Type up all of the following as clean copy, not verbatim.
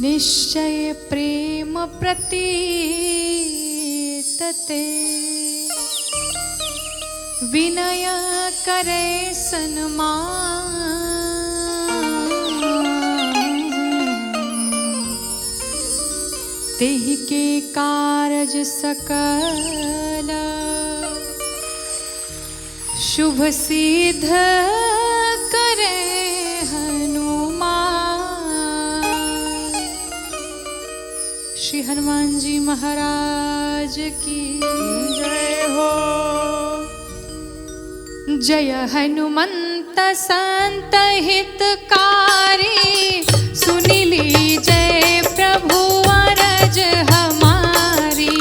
निश्चय प्रेम प्रतीतते विनय करे सन्मान तेहि के कारज सकल शुभ सिद्ध करे हनुमान। श्री हनुमान जी महाराज की जय हो। जय हनुमंत संत हितकारी सुनि लीजय प्रभु अरज हमारी।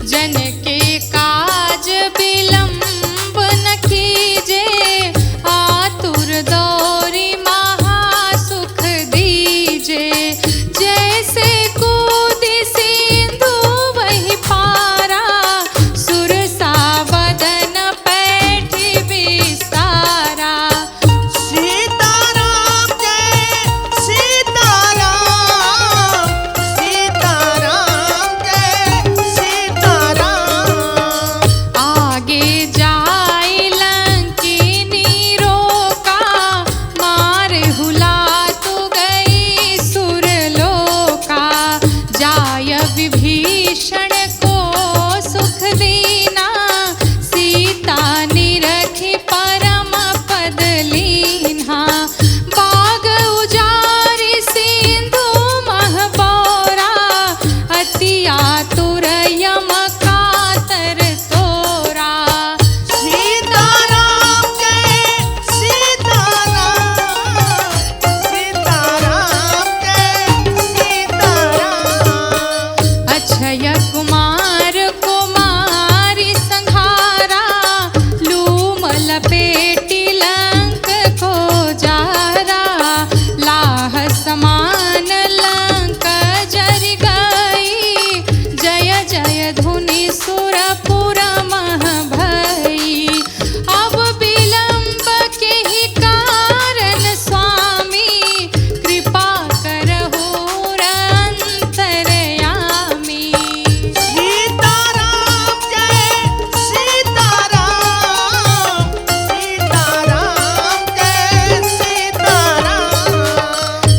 जन के काज विलंब न कीजे आतुर दौरी महासुख दीजे। जैसे कूदी सिंधु वही पारा सुरसा वदन पैठी विस्तारा। सीताराम जय सीताराम, सीताराम जय सीताराम। आगे जाए लंकिनी रोका मारे हुलातु गई सुरलोका। जाय विभीषण को सुख दीना सीता निरखी परम पद लीन्हा। बाग उजारि सिंधु महबौरा अति आतुर यम कातर तोरा। सीताराम जय सीताराम, सीताराम जय सीताराम। अक्षय कुमार कुमारी संघारा लूम लपेटी लंक को जारा। लाह समान लंक जरि गई जय जय धुनि सुरपुर मह भई। अब विलंब के ही कारण स्वामी कृपा करहु अंतरयामी। सीताराम जय सीताराम, सीताराम जय सीताराम।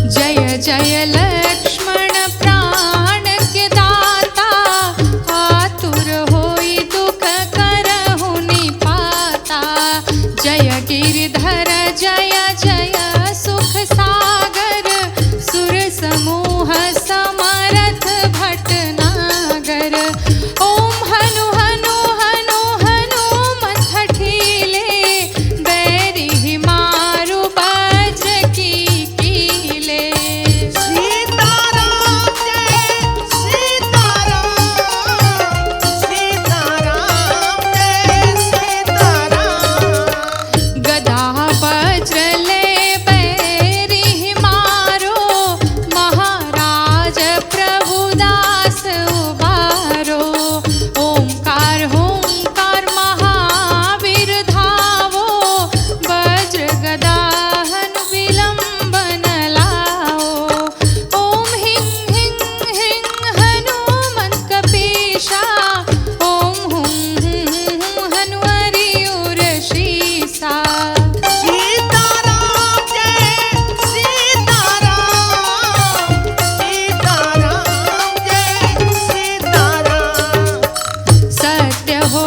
जय जय लक्ष्मण प्राण के दाता आतुर होई दुख करहु निपाता। जय गिरधर जय जय सुख सागर सुर समूह समरथ भटनागर। ओम हनु हनु हनु हनुमत ठीले बैरी मारु बज की कीले। सीताराम जय सीताराम, सीताराम जय सीताराम। गदा वज्र ले बैरी मारो महाराज प्रभुदास उबारो। ओंकार होंकार महावीर धावो वज्र गदा हनु विलंब न लाओ। ओम हिं हिं हिं हनुमंत कपीशा ओम हुं हुं हुं हनुमरि उरशीसा। सीताराम जय सीताराम, सीताराम जय सीताराम। सत्य हो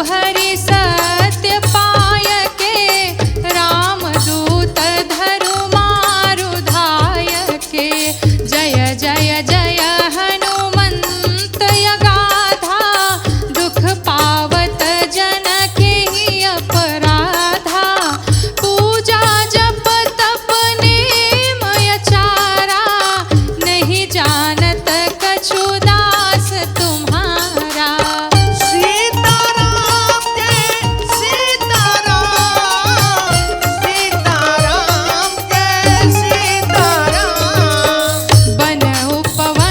हरि सत्य पाय के रामदूत धरु मारु धाय के। जय जय जय हनुमंत यगाधा दुख पावत जन के अपराधा। पूजा जप तप नेम चारा नहीं जानत कछु दास तुम्हारा। सीताराम जय सीताराम, सीताराम जय सीताराम। बन उपवन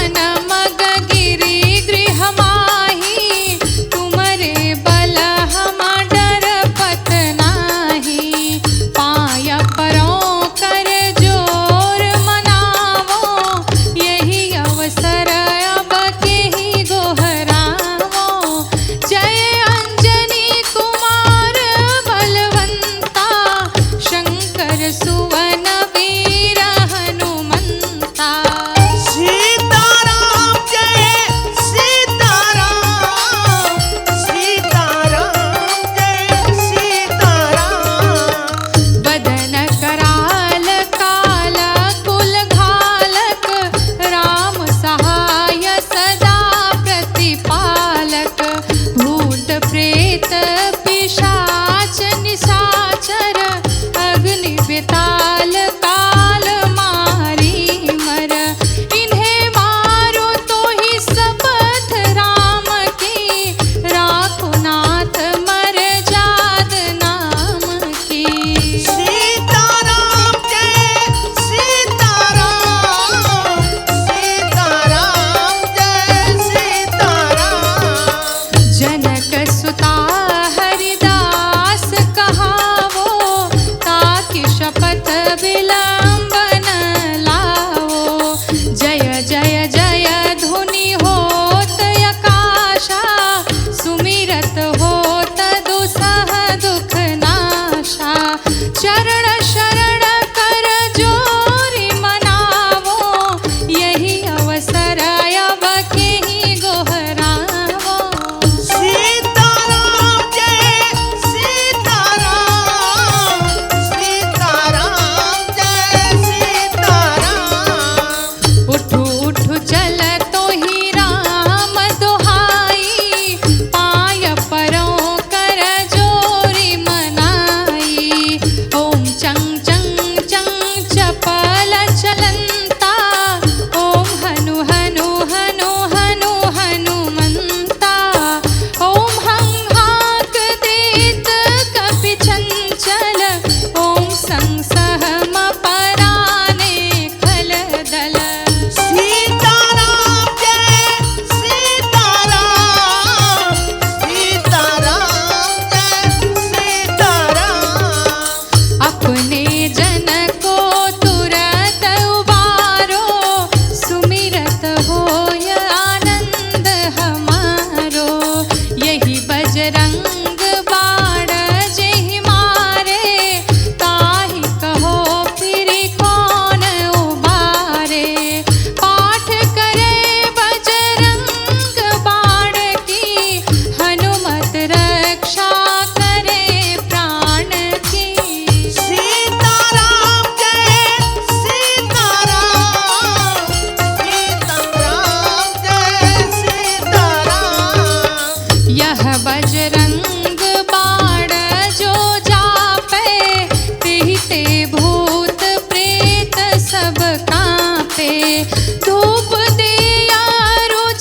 धूप दिया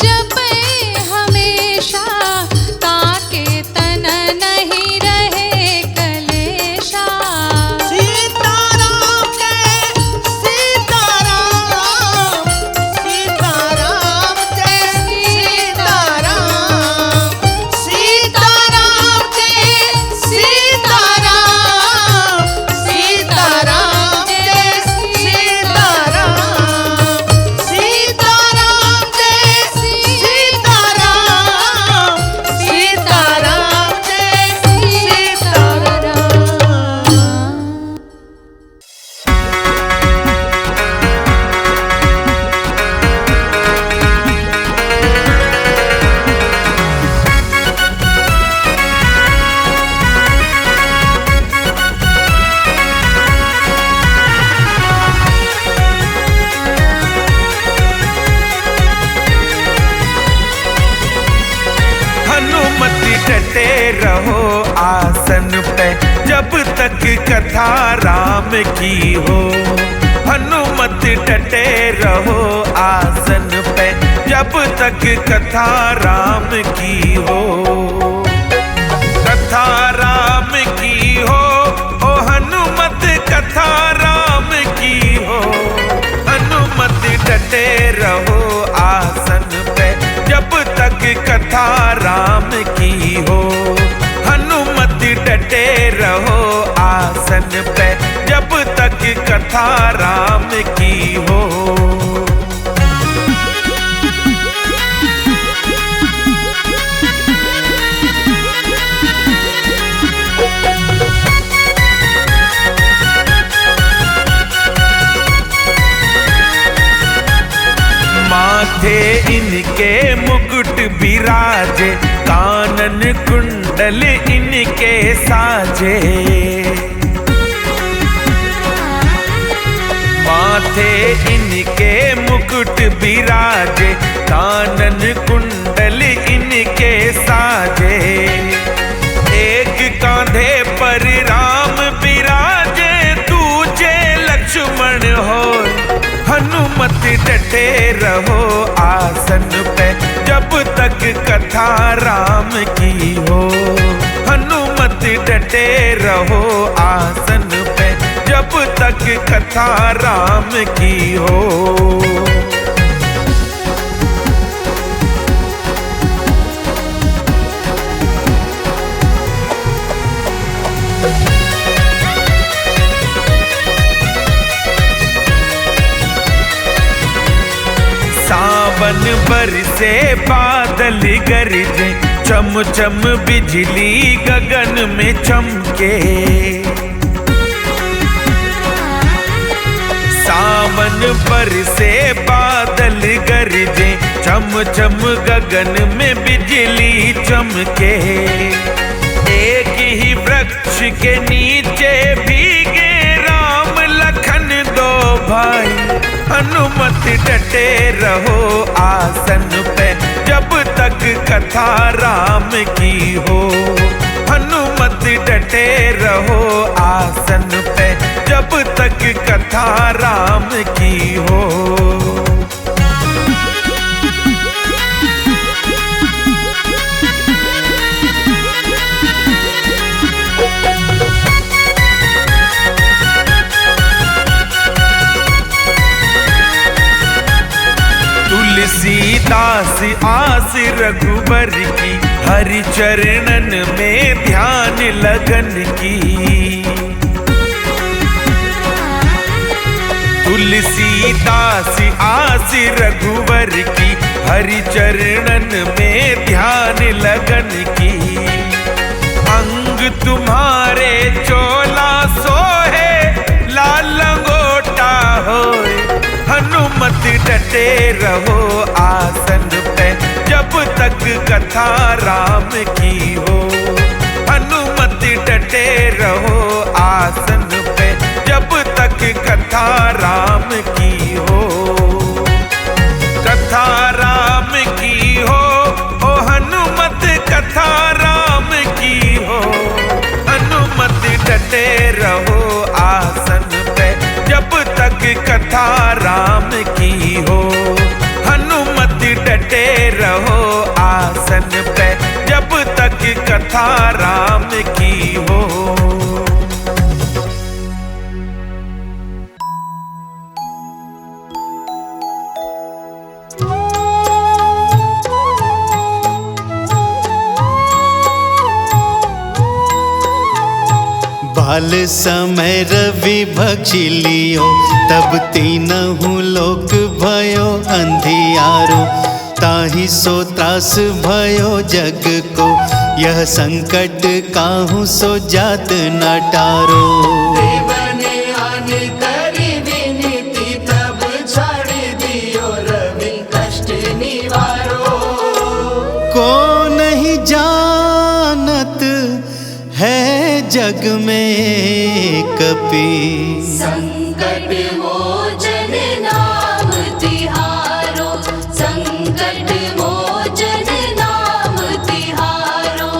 जपे हमेशा, ताके तन नहीं रहे कलेशा। सीताराम जय सीताराम, सीताराम जय सीताराम, सीताराम जय सीताराम, सीताराम जय सीताराम, सीताराम जय सीताराम, सीताराम जय सीताराम। हनुमति डटे रहो आसन पे जब तक कथा राम की हो। हनुमति डटे रहो आसन पे जब तक कथा राम की हो। कथा राम की हो ओ हनुमत कथा राम की हो। हनुमति डटे रहो आसन पे जब तक कथा राम की हो। हनुमति डटे रहो आसन पे जब तक कथा राम की हो। माथे इनके मुकुट विराजे, कानन कुंडल इनके साजे। माथे इनके मुकुट विराजे, कानन कुंडल इनके साजे। एक कांधे पर राम विराजे, दूजे लक्ष्मण हो। हनुमति डटे रहो आसन पे जब तक कथा राम की हो। हनुमति डटे रहो आसन पे जब तक कथा राम की हो। सावन बरसे बादल गरजे, चम चम बिजली गगन में चमके। सावन बरसे बादल गरजे, चम चम गगन में बिजली चमके। एक ही वृक्ष के नीचे भीगे राम लखन दो भाई। हनुमति डटे रहो आसन पे जब तक कथा राम की हो। हनुमति डटे रहो आसन पे जब तक कथा राम की हो। तुलसीदास आस रघुबर की, हरि चरणन में ध्यान लगन की। तुलसीदास आस रघुबर की, हरि चरणन में ध्यान लगन की। अंग तुम्हारे चोला सोहे, लाल लंगोटा होए। हनुमति डटे रहो आसन पे जब तक कथा राम की हो। हनुमति डटे रहो आसन पे जब तक कथा राम की हो। कथा राम की हो ओ हनुमत कथा राम की हो। हनुमति डटे रहो आसन पे जब तक कथा राम की हो। कथा राम की हो। बाल समय रवि भक्षी लियो, तब तीनहु लोक भयो अंधियारो। ताहि सो त्रास भयो जग को, यह संकट काहू सो जात न टारो। देवने आने करी विनती, तब छाड़ दियो रवि कष्ट निवारो। को नहीं जानत है जग में कपि, संकट मोचन नाम तिहारो, संकट मोचन नाम तिहारो।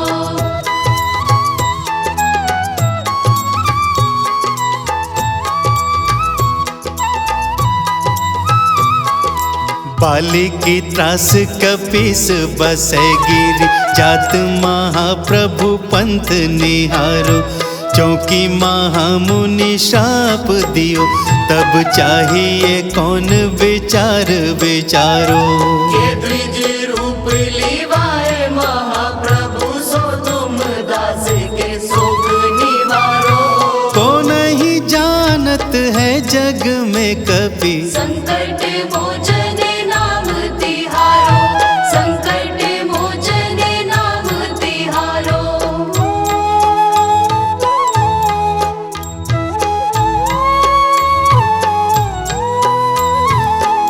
बाली की त्रास कपीस बसै गिरि, जात महाप्रभु पंथ निहारो। चौकी महामुनि शाप दियो, तब चाहिए कौन विचार विचारो। के द्विज रूप लिवाए महाप्रभु, सो तुम दास के शोक निवारो। को नहीं जानत है जग में कपि, संकट मोचन नाम तिहारो, संकट मोचन नाम तिहारो।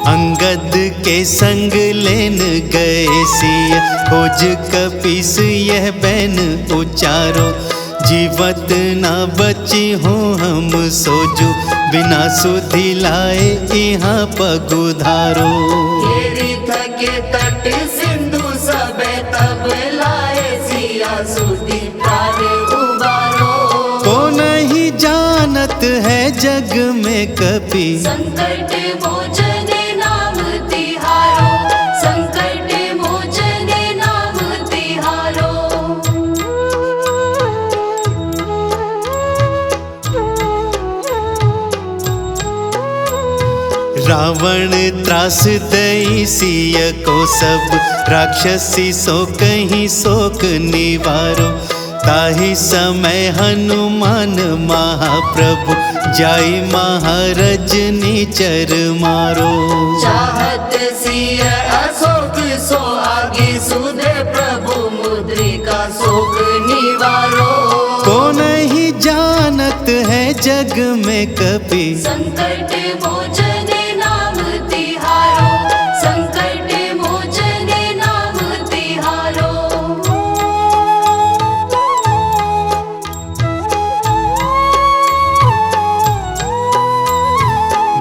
अंगद के संग लेन गए सिय, खोज कपीस यह बैन उचारो। जीवत ना बची हो हम सोजू, बिना सुधि लाए यहाँ पगुधारो। के तट सिंधु सबे, तब लाए सिया सुधि प्राण उबारो। को नहीं जानत है जग में कपि, संकट मोचन नाम तिहारो, संकट मोचन नाम तिहारो। रावण त्रास दई सिय को, सब राक्षसी सो कहीं शोक निवारो। ताहि समय हनुमान महाप्रभु, जाई महारज निचर मारो। चाहत सिय अशोक सो आगे, सुधे प्रभु मुद्रिका शोक निवारो। को नहीं जानत है जग में कपि, संकट मोचन नाम तिहारो, संकट मोचन नाम तिहारो।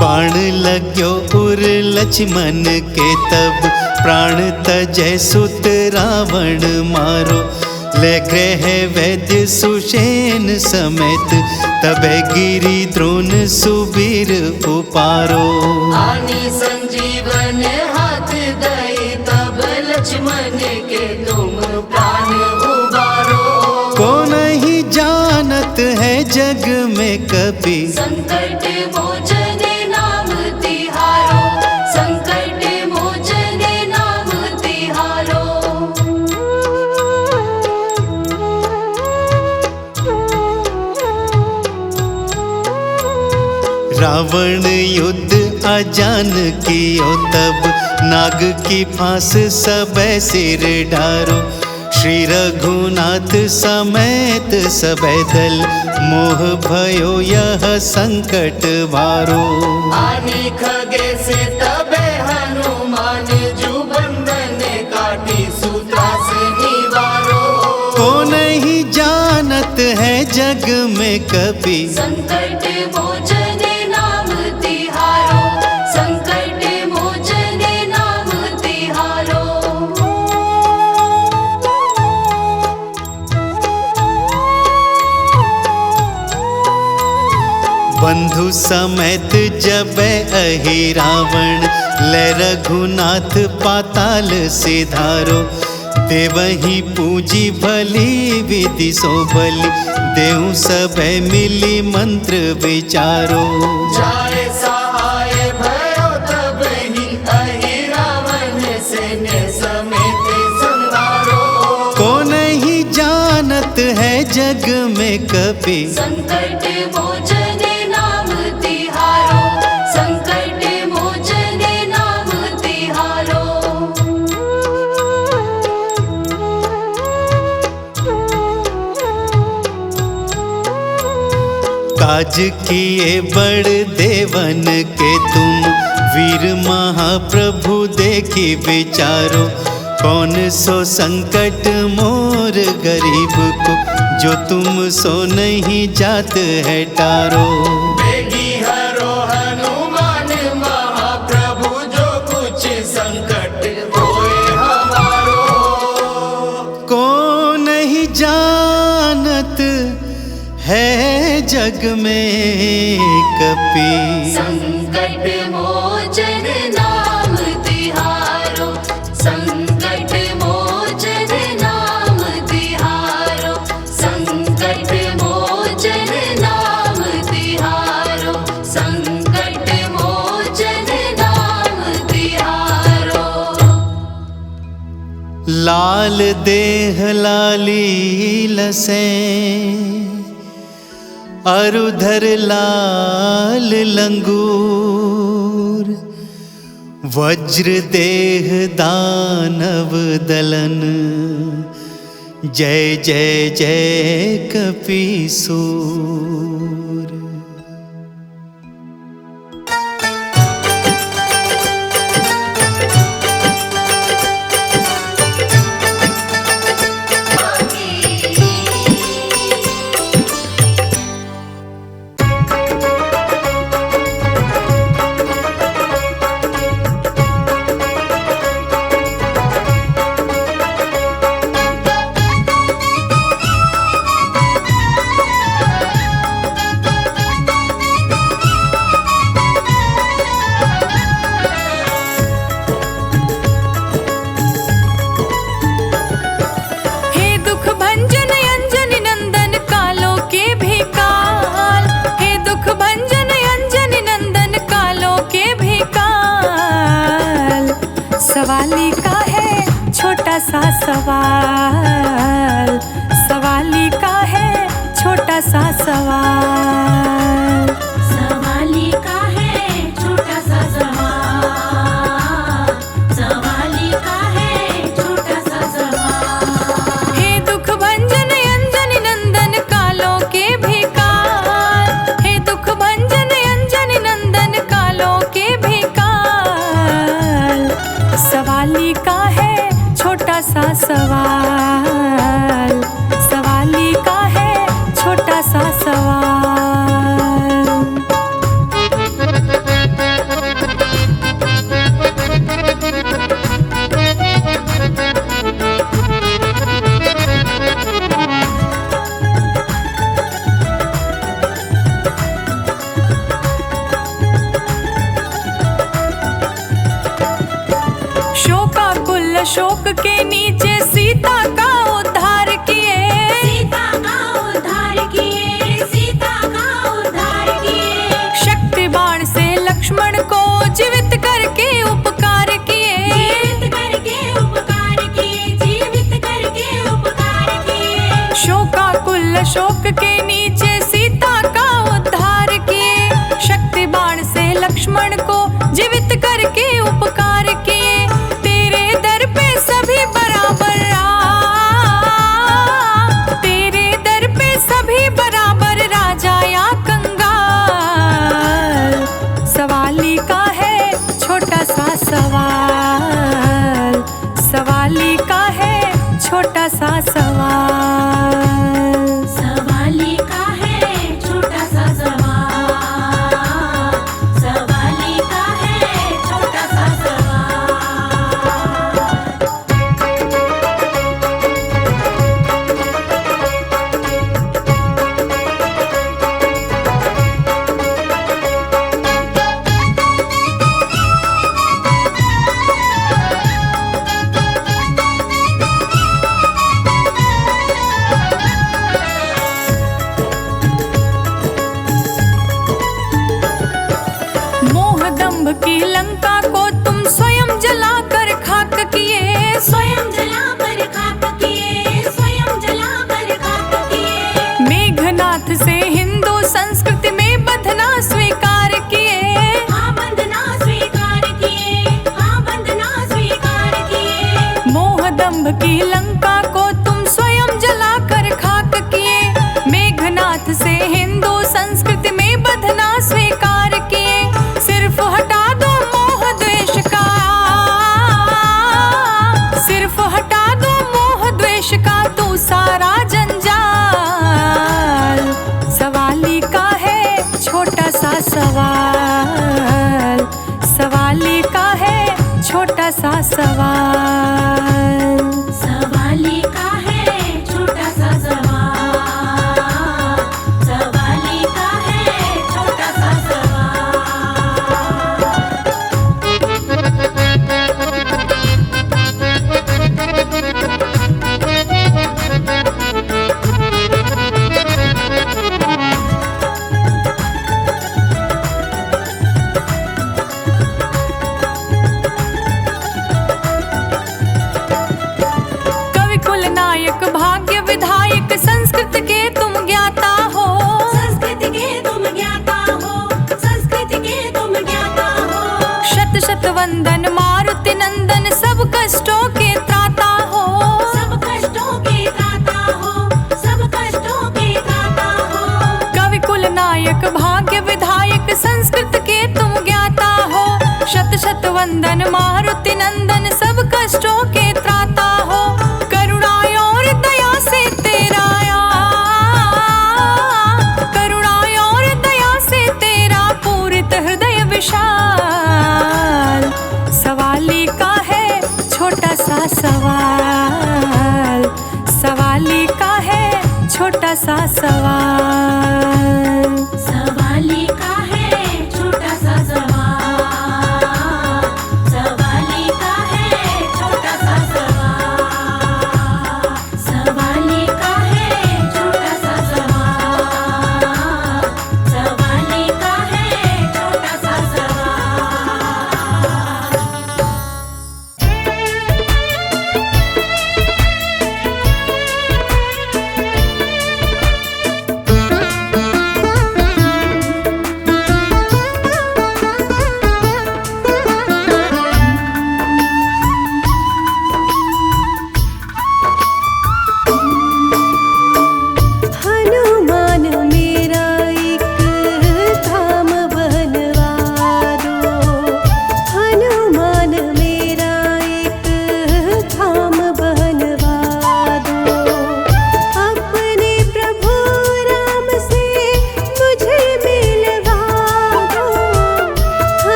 बाण लाग्यो उर लक्ष्मण के, तब प्राण तजय सुत रावण मारो। ले ग्रह वैद्य सुषेण समेत, तबे गिरि द्रोण सुबीर उपारो। आनी संजीवन हाथ दई, तब लक्ष्मण के तुम प्राण उबारो। को नहीं जानत है जग में कपि, संकट मोचन नाम तिहारो, संकट मोचन नाम तिहारो। रावण युद्ध अजान कियो, तब नाग की फांस सबे सिर डारो। श्री रघुनाथ समेत सबे दल, मोह भयो यह संकट भारो। आनी खगे से तबे हनुमान, जू बंधन काटी सूत्रास निवारो। को नहीं जानत है जग में कपि, संकट मोचन नाम तिहारो, संकट मोचन नाम तिहारो। बंधु समेत जब अहि रावण, ले रघुनाथ पाताल सिधारो। देवही पूजी भली विधि सो बलि, देहु सबे मिली मंत्र विचारो। जाए सहाय भयो तब ही, अहि रावण सैन्य समेत संहारो। को नहीं जानत है जग में कभी, संकट मोचन नाम तिहारो, संकट मोचन नाम तिहारो। काज किए बड़ देवन के तुम, वीर महाप्रभु देखी विचारो। कौन सो संकट मोर गरीब को, जो तुम सो नहीं जात है टारो। बेगी हरो हनुमान महाप्रभु, जो कुछ संकट होए हमारो। को नहीं जानत है जग में कपि, संकट मोचन नाम तिहारो, संकट मोचन नाम तिहारो, संकट मोचन नाम तिहारो, संकट मोचन नाम तिहारो। लाल देह लाली लसे, अरुधर लाल लंगूर। वज्र देह दानव दलन, जय जय जय कपीसूर। सवाली का है छोटा सा सवाल, सवाली का है छोटा सा सवाल। सवाली का है छोटा सा सवाल, सवाली का है छोटा सा सवाल। हे दुख भंजन अंजन नंदन कालों के भिकार, हे दुख भंजन अंजन नंदन कालों के भिकार। सवाली का है छोटा सा सवाल, सवाली का है छोटा सा सवाल। शोकाकुल शोक के नीचे सीता का उद्धार किए, सीता का उद्धार किए, सीता का उद्धार किए। शक्ति बाण से लक्ष्मण को जीवित करके उपकार किए, जीवित करके उपकार किए, जीवित करके उपकार किए। शोकाकुल शोक के नीचे सीता का उद्धार किए, शक्ति बाण से लक्ष्मण को जीवित करके उपकार किए। तेरे दर पे सभी बराबर दंभ की लंका को तुम स्वयं जलाकर खाक किए। मेघनाथ से हिंदू संस्कृति में बंधना स्वीकार किए। सिर्फ हटा दो मोह द्वेष का, सिर्फ हटा दो मोह द्वेष का तू सारा जंजाल। सवाली का है छोटा सा सवाल, सवाली का है छोटा सा सवाल। सवाली का है छोटा सा सवाल, सवाली का है छोटा सा कवि कुल नायक भाग्य विधायक संस्कृत के तुम ज्ञाता हो। संस्कृति के तुम ज्ञाता हो, संस्कृति के तुम ज्ञाता हो। शत शत वंदन मारुति नंदन सब कष्टों के त्राता हो। सब कष्टों के त्राता हो, सब कष्टों के त्राता हो। कवि कुल नायक भाग्य विधायक संस्कृत के तुम ज्ञाता हो। शत शत वंदन मारुति नंदन सब कष्टों के त्राता हो। करुणा और दया से तेरा करुणा और दया से तेरा पूरित हृदय विशाल। सवाली का है छोटा सा सवाल, सवाली का है छोटा सा सवाल। सवाली का है छोटा सा सवाल, सवाली का है छोटा सा सवाल। सवाली का है छोटा सा सवाल, सवाली का है छोटा सा सवाल।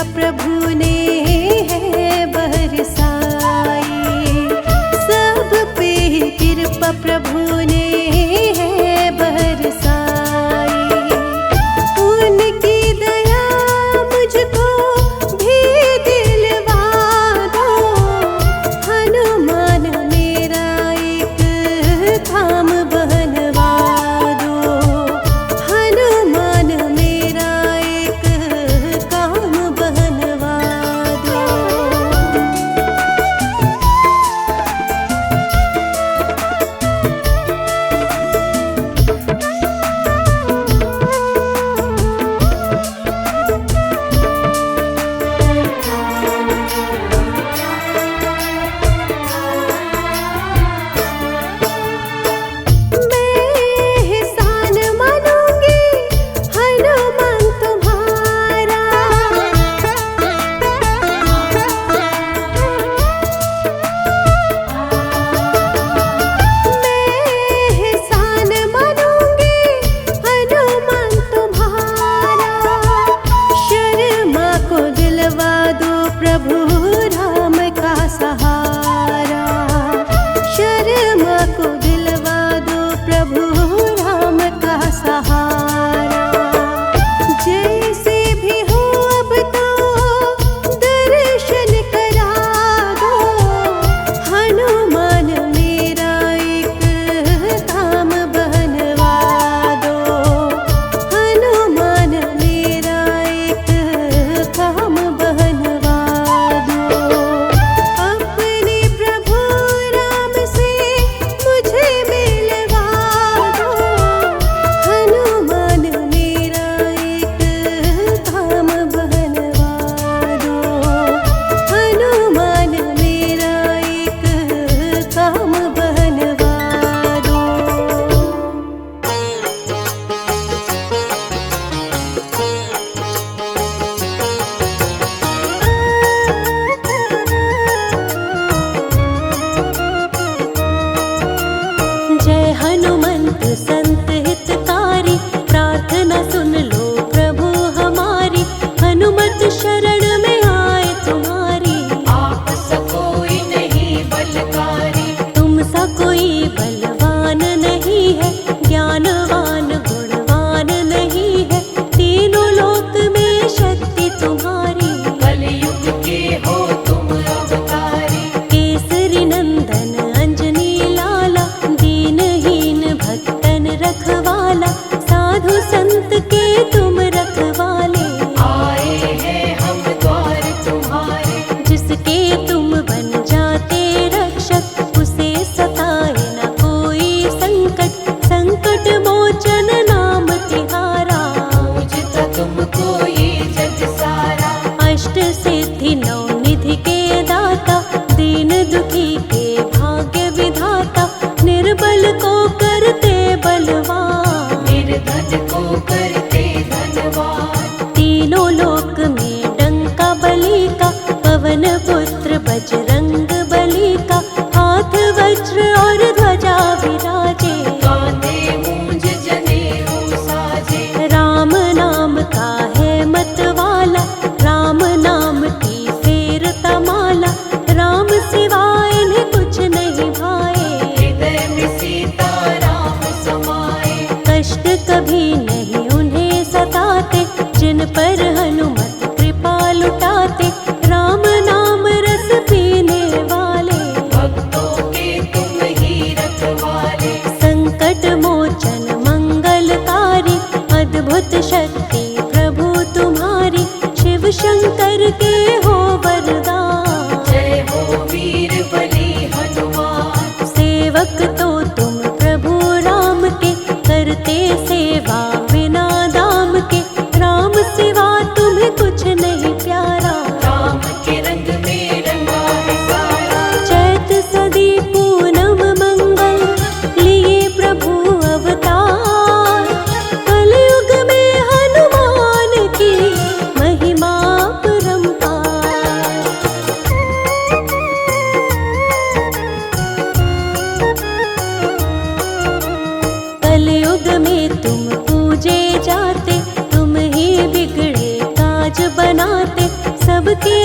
कृपा प्रभु ने है बरसाई, सब पे कृपा प्रभु ने है बरसाई। उनकी दया मुझको भी दिलवा दो, हनुमान मेरा एक काम बनवा दो, हनुमान मेरा एक काम बनवा दो। मैं एहसान मानूंगी हनुमान तुम्हारा, मैं एहसान मानूंगी हनुमान तुम्हारा। शर्मा को दिलवा दो प्रभु राम का सहारा, शर्मा को दिलवा दो प्रभु राम का सहारा। जैसे भी हो अब तो दर्शन करा दो, हनुमान मेरा एक काम बनवा दो, हनुमान मेरा एक काम बनवा दो। अपने प्रभु राम से मुझे मिलवा दो, हनुमान मेरा एक काम बनवा दो, हनुमान मेरा एक काम बनवा दो। जय हनुमंत संत हितकारी, प्रार्थना सुन लो प्रभु हमारी। हनुमत शरण में आए तुम्हारी, आप सकोई नहीं बलकारी, तुम सा कोई बलवान नहीं है, ज्ञानवान गुणवान नहीं है। तीनों लोक में शक्ति तुम्हारी, कलयुग के हो तुम अवतारी। केसरी नंदन अंजनी लाला, दीनहीन भक्तन रखवाला। साधु संत के तुम रखवाले, आए हैं हम द्वार तुम्हारे। जिसके तुम बन जाते रक्षक, उसे सताए न कोई संकट। संकट मोचन नाम तिहारा, पूजता तुमको ये जग सारा। अष्ट सिद्धि नौ निधि के दाता, दीन दुखी के भाग्य विधाता। निर्बल को करते बलवान, निर्धन को करते धनवान। तीनों लोक में डंका बलि का, पवन पुत्र बजरंग बलि का। हाथ वज्र और ध्वजा विराजे, कांधे मूंज जनेऊ साजे। राम नाम का है मतवाला, राम नाम की फेर तमाला। राम सिवाय इन्हें कुछ नहीं भाए, हृदय में सीता राम समाए। कष्ट कभी नहीं उन्हें सताते, जिन पर हनुमत कृपा लुटाते। राम नाम रस पीने वाले, भक्तों के तुम ही रखवाले। संकट मोचन मंगलकारी। अद्भुत शक्ति प्रभु तुम्हारी, शिव शंकर के हो वरदान। जय हो वीर बली हनुमान। सेवक तो तुम प्रभु राम के, करते सेवा बिना दाम के। राम सिवा तुम्हें कुछ नहीं प्यारा, राम के रंग में रंगा है सारा। चैत सदी पूनम मंगल, लिए प्रभु अवतार। कलयुग में हनुमान की महिमा परंपार।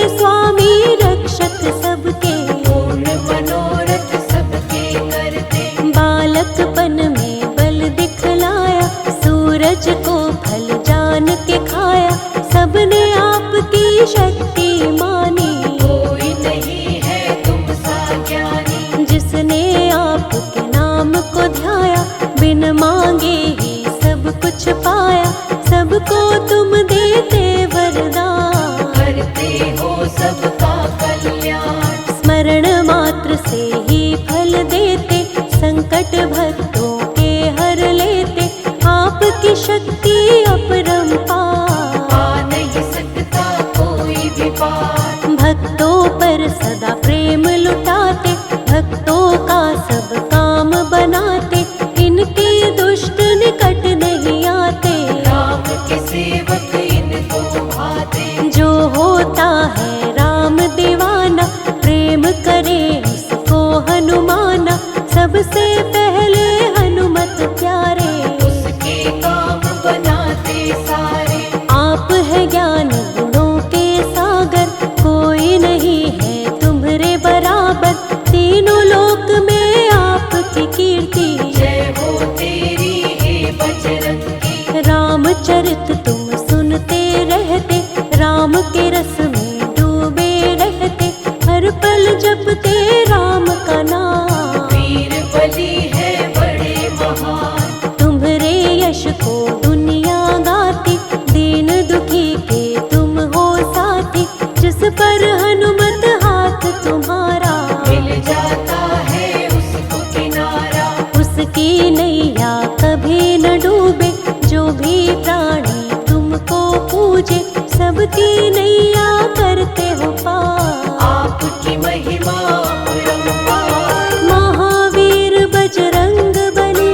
स्वामी रक्षक सबके, पूर्ण मनोरथ सबके करते। बालकपन में बल दिखलाया, सूरज को फल जान के खाया, सबने आपकी शक्ति मानी। कोई नहीं है तुम सा ज्ञानी, जिसने आपके नाम को ध्याया, बिन मांगे ही सब कुछ पाया, सबको तुम देते वरदान, करते हो सबका कल्याण। स्मरण मात्र से ही फल देते, संकट भक्तों के हर लेते, आपकी शक्ति अपरंपार, पा नहीं सकता कोई भी पार। भक्तों पर सदा प्रेम लुटाते, भक्तों का सब काम बनाते, इनके दुष्ट निकट नहीं आते, राम के सेवक इनको भाते। जो होता है राम दीवाना, प्रेम करे उसको हनुमाना, सबसे पहले हनुमत प्यारे, उसके काम बनाते सारे। आप है ज्ञान गुणों के सागर, कोई नहीं है तुम्हारे बराबर, तीनों लोक में आपकी कीर्ति। जय हो तेरी हे बजरंगी, रामचरित तुम सुनते रहते, राम के रस में डूबे रहते, हर पल जपते राम का नाम। वीर बली है बड़े महान, तुम्हारे यश को दुनिया गाती, दीन दुखी के तुम हो साथी, जिस पर हनुमत हाथ तुम्हारा, मिल जाता है उसको किनारा। उसकी नैया कभी न डूबे, जो भी प्राणी तुमको पूजे, सबकी नैया करते हो पार। आपकी महिमा अपरंपार, महावीर बजरंग बली,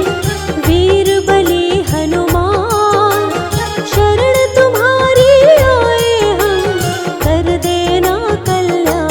वीर बली हनुमान, शरण तुम्हारी आए हम, कर देना कल्याण।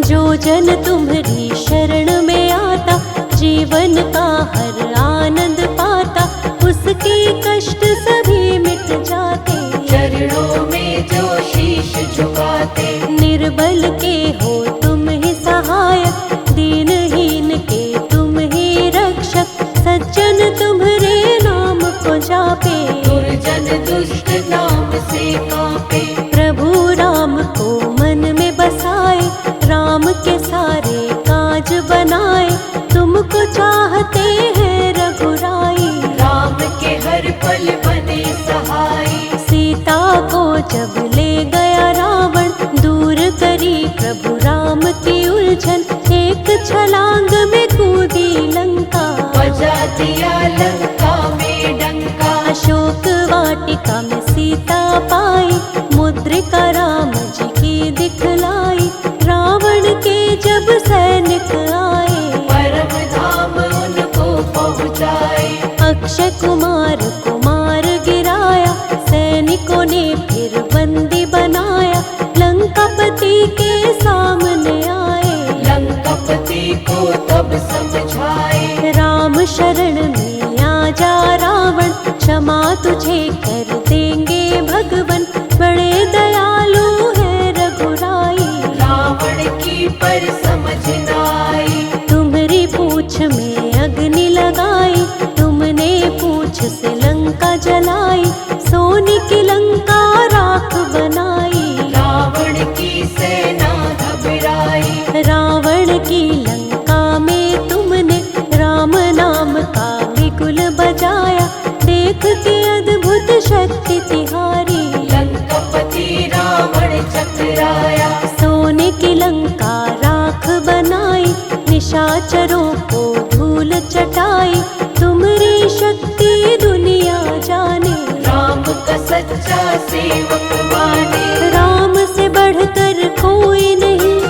जो जन तुम्हारी शरण में आता, जीवन का हर आनंद पाता, उसके कष्ट सभी मिट जाते, चरणों में जो शीश झुकाते। निर्बल के हो तुम ही सहायक, दीनहीन के तुम ही रक्षक, सज्जन तुम्हारे नाम को जापे, दुर्जन दुष्ट नाम से कांपे। प्रभु राम को मन में बसाए, राम के सारे काज बनाए, तुमको चाहते हैं रघुराई, राम के हर पल बने सहाय। सीता को जब ले गया रावण, दूर करी प्रभु राम की उलझन, एक छलांग में कूदी लंका, बजा दिया लंका में डंका। अशोक वाटिका में सीता पाई, मुद्रिका राम जी की दिखलाई, रावण के जब सैनिक आए, परम धाम उनको पहुँचाए। अक्षय कुमार को मार गिराया, सैनिकों ने फिर बंदी बनाया, लंकापति के सामने आए, लंकापति को तब समझाए। राम शरण में आ जा रावण, क्षमा तुझे कर देंगे भगवन, बड़े दयालु है रघुराई, रावण की पर समझ न आई। तुम्हारी पूछ में अग्नि लगाई, तुमने पूछ से लंका जलाई, सोने की लंका राख बनाई, रावण की सेना घबराई। रावण की लंका में तुमने राम नाम का बिगुल बजाया, देख के अद्भुत शक्ति तिहारी, लंकापति रावण चकराया। सोने की लंका राख बनाई, निशाचरों को धूल चटाई, तुम्हारी शक्ति दुनिया जाने, राम का सच्चा सेवक माने। राम से बढ़कर कोई नहीं,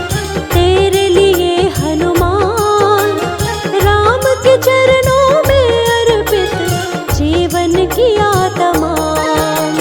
तेरे लिए हनुमान, राम के चरणों में अर्पित जीवन किया तमाम।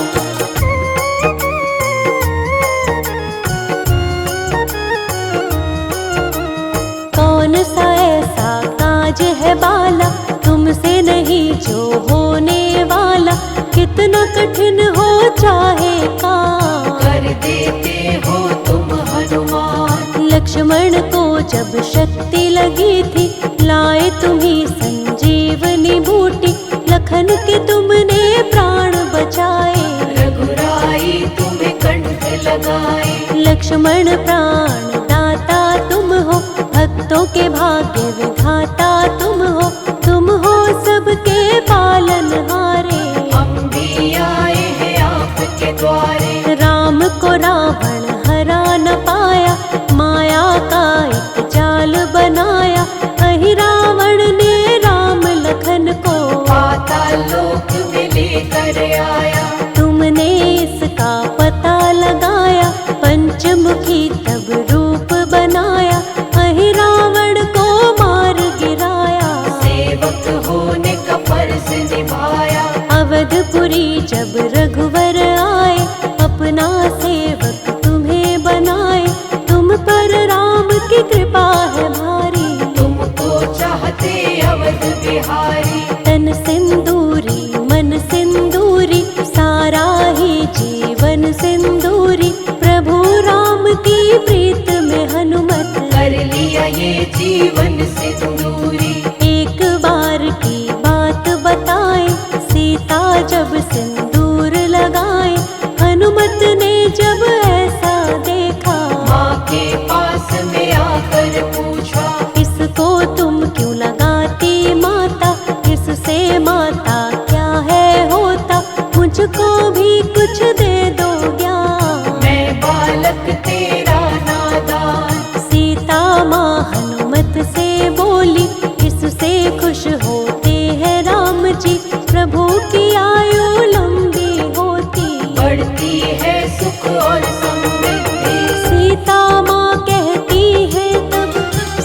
कौन सा ऐसा काज है बाला, तुमसे नहीं जो होने वाला कितना कठिन हो चाहे काम। कर देते हो तुम हनुमान। लक्ष्मण को जब शक्ति लगी थी लाए तुम्ही संजीवनी बूटी, लखन के तुमने प्राण बचाए। रघुराई तुम्हें कंठ लगाए। लक्ष्मण प्राण दाता तुम हो, भक्तों के भाग्य विधाता तुम हो सबके पालनहारे। हम भी आए हैं आपके द्वारे। राम को रावण हरा न पाया, माया का एक जाल बनाया। अहि रावण ने राम लखन को पाताल लोक में लेकर आया। तुमने इसका पता लगाया, पंचमुखी तब रूप बनाया। अहि रावण को मार गिराया, सेवक होने का फर्ज निभाया। अवधपुरी जब रघुवर आए, अपना सेवक तुम्हें बनाए। तुम पर राम की कृपा है भारी, तुमको चाहते अवध बिहारी। तन सिंदूरी मन सिंदूरी, सारा ही जीवन सिंदूरी। प्रभु राम की प्रीत में हनुमत कर लिया ये जीवन सिंदूरी। एक बार की बात बताए, सीता जब सिंदूर लगाए। हनुमत ने जब ऐसा देखा, माँ के पास में आकर पूछा। इसको तुम क्यों लगाती माता, इससे माता क्या है होता। मुझको भी कुछ दे दो ज्ञान, मैं बालक तेरा नादान। सीता माँ हनुमत से बोली, इससे खुश होते हैं राम जी। प्रभु की आयु लंबी होती, बढ़ती है सुख और समृद्धि। सीता माँ कहती है तब,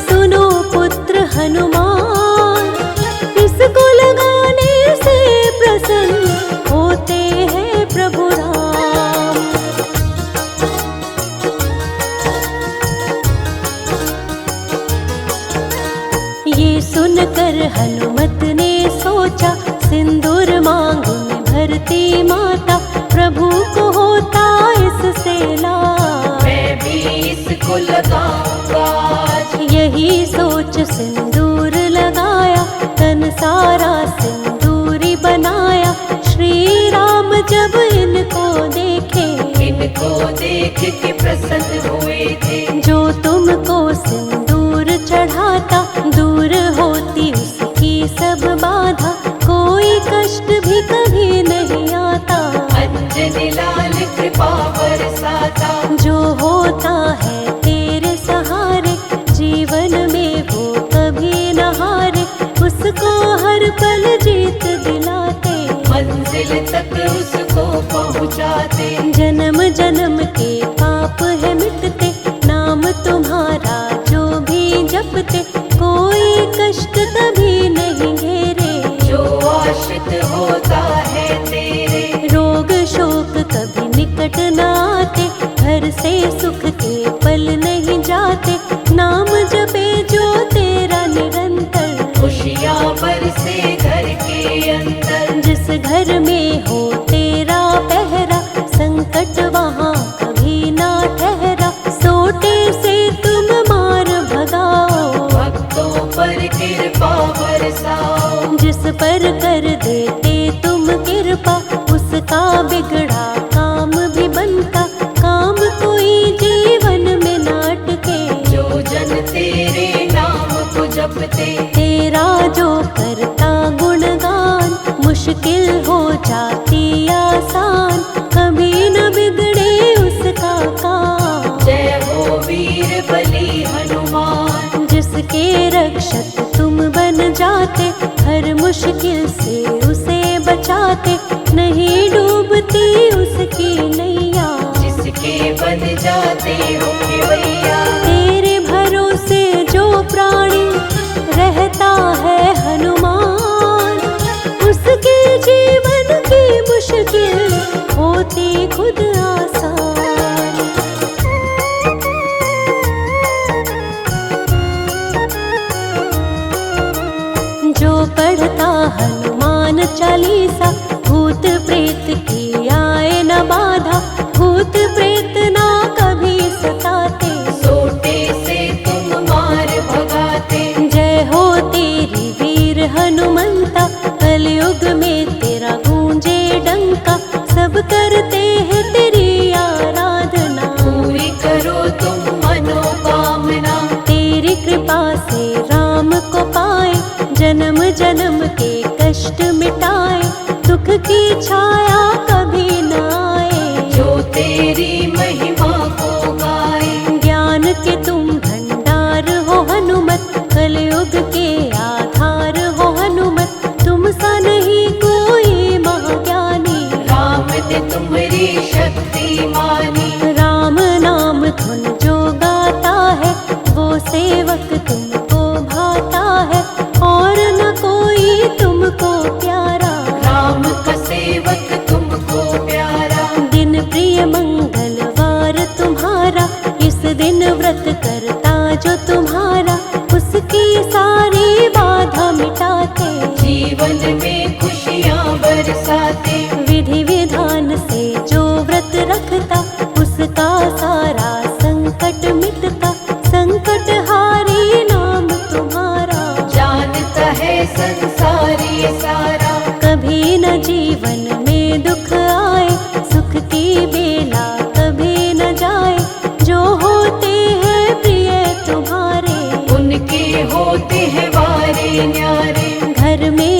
सुनो पुत्र हनुमान। इसको लगाने से प्रसन्न होते हैं प्रभु राम। ये सुनकर हनुमत ने सोचा, सिंदूर मांग में भरती माता। प्रभु को होता इससे लाभ, मैं भी इसको लगाऊंगा आज। यही सोच सिंदूर लगाया, तन सारा सिंदूरी बनाया। श्री राम जब इनको देखे, इनको देख के प्रसन्न हुए थे। जो तुमको सिंदूर चढ़ाता, दूर होती उसकी सब बाधा। कोई कष्ट भी कभी नहीं आता, अंजनी लाल कृपा बरसाता। जो होता है तेरे सहारे, जीवन में वो कभी न हारे। उसको हर पल जीत दिलाते, मंजिल तक उसको पहुँचाते। जन्म जन्म के पाप है मिटते, नाम तुम्हारा जो भी जपते। कोई कष्ट कभी नहीं घेरे, जो आश्रित होता है तेरे। रोग शोक कभी निकट न आते, घर से सुख के पल नहीं जाते। नाम जपे जो तेरा निरंतर, खुशियाँ बरसे घर के अंदर। जिस घर में हो तेरा पहरा, संकट वहाँ कभी ना ठहरा। सोटे से तुम मार भगाओ, भक्तों पर कृपा बरसाओ। जिस पर कर देते तुम कृपा, उसका बिगड़ा काम भी बनता। काम कोई जीवन में नाटके, जो जन तेरे नाम को जपते। तेरा जो करता गुणगान, मुश्किल हो जाती आसान। कभी न बिगड़े उसका काम, जय हो वीर बली हनुमान। जिसके रक्षक तुम बन जाते, हर मुश्किल से उसे बचाते। नहीं डूबती उसकी नैया, जिसके बन जाते हो खेवैया। तेरे भरोसे जो प्राणी रहता है हनुमान, उसके जीवन की मुश्किल होती खुद आसान। जो पढ़ता हनुमान चालीसा। भूत प्रेत की आए न बाधा, भूत प्रेत ना कभी सताते। सोटे से तुम मार भगाते। जय हो तेरी वीर हनुमंता, कलयुग में तेरा गूंजे डंका। सब करते हैं तेरी आराधना, पूरी करो तुम मनोकामना। तेरी कृपा से राम को पाए, जन्म जन्म के कष्ट मिटाए। दुख की छाया कभी न आए, जो तेरी महिमा को गाए। ज्ञान के तुम भंडार हो हनुमत, कलयुग के आधार हो हनुमत। तुम सा नहीं कोई महाज्ञानी, राम ने तुम्हारी शक्ति मानी। राम नाम धुन जो गाता है, वो सेवक तुमको भाता है। और न कोई तुमको प्यारा, राम का सेवक तुमको प्यारा। दिन प्रिय मंगलवार तुम्हारा, इस दिन व्रत करता जो तुम्हारा। उसकी सारी बाधा मिटाते, जीवन में खुशियाँ बरसाते। विधि विधान से जो व्रत रखता, उसका सारा संकट मिटता। संकट हारी नाम तुम्हारा, जानता है संसारी सारा। कभी न जीवन में दुख आए, सुख की बेला कभी न जाए। जो होते हैं प्रिय तुम्हारे, उनके होते हैं वारे न्यारे। घर में